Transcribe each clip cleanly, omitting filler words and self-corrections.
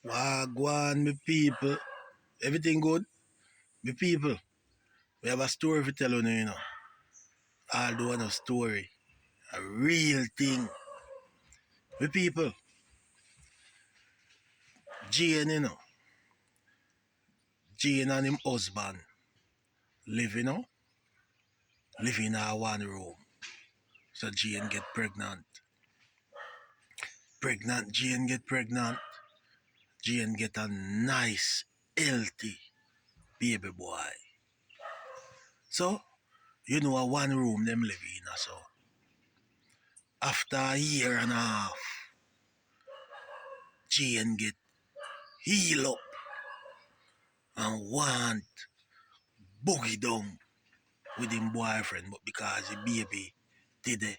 Wagwan, me people. Everything good? Me people. We have a story to tell you know. Although no story. A real thing. Me people. Jane, you know. Jane and him husband live, you know. Live in a one room. So Jane get pregnant. Jane get pregnant. Jane get a nice, healthy baby boy. So, you know a one room them live in, so. After a year and a half, Jane get heal up and want boogie down with him boyfriend, but because the baby did it,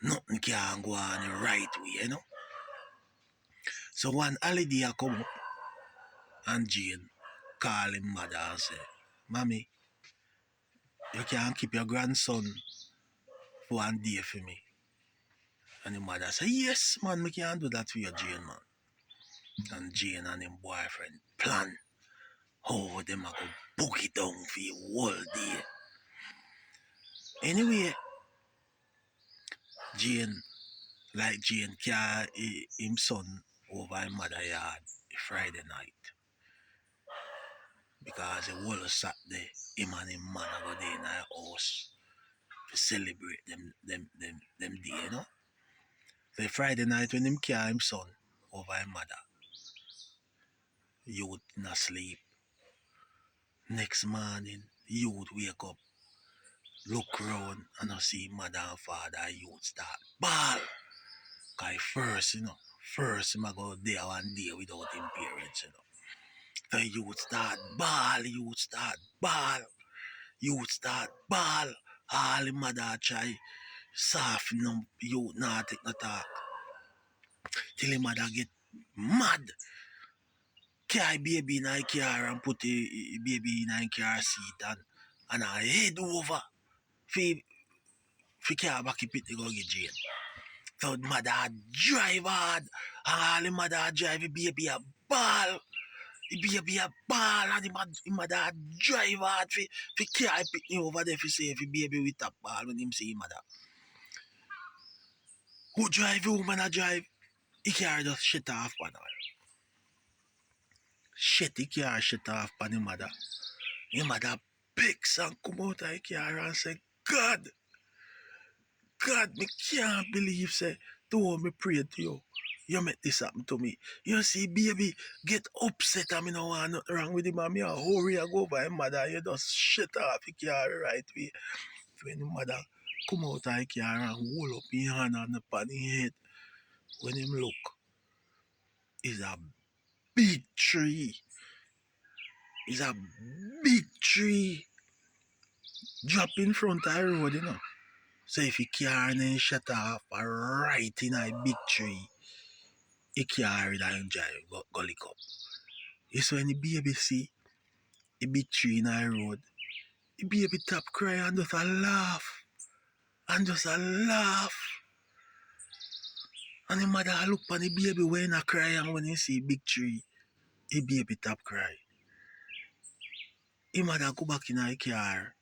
nothing can go on the right way, you know. So one holiday I come up and Jane call him mother and say, Mommy, you can't keep your grandson for one day for me. And the mother say, yes, man, we can't do that for you, Jane, man. And Jane and him boyfriend plan how them a go boogie down for the whole day. Anyway, Jane carry him son over him mother yard Friday night. Because the whole Saturday, him and him man go there in our house to celebrate them day, you know. So Friday night when him carry him son over him mother, youth not sleep. Next morning, youth wake up, look round and I see mother and father, youth start ball. Cause first him a go there one day without him parents, you know. The youth start ball, youth start ball. All the mother try soften up, youth not take no talk. Till the mother get mad. Carry baby in her car and put the baby in her car seat and I head over for car back it to go get Jane. So the mother drive hard and all the mother drive the baby a ball. The baby a ball and the mother drive hard for carry pick over there for say if the baby with a ball when him see him mother. Who drive the woman a drive? He car just shut off on her. The car shut off on the mother. The mother begs and come out of the car and say, God, me can't believe say, though me pray to you. You make this happen to me. You see, baby, get upset and me no want nothing wrong with him and me a hurry and go by him mother. You just shut off the car right way. When the mother come out of the car and hold up his hand on the pan his head, when him look, is a big tree. It's a big tree drop in front of the road, you know. So if you car then shut off right in a big tree, he carry that and drive go lick up. It's when the baby see a big tree in the road, the baby top cry and just a laugh. And just a laugh. And the mother look on the baby when I cry and when he see a big tree, the baby top cry. The mother go back in her car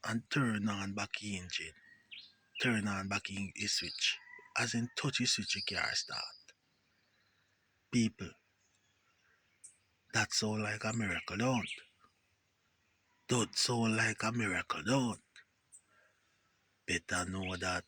and turn on back the engine. Turn on back in the switch. As in touch the switch, the car start. People, that sound like a miracle, don't? That sound like a miracle, don't? Better know that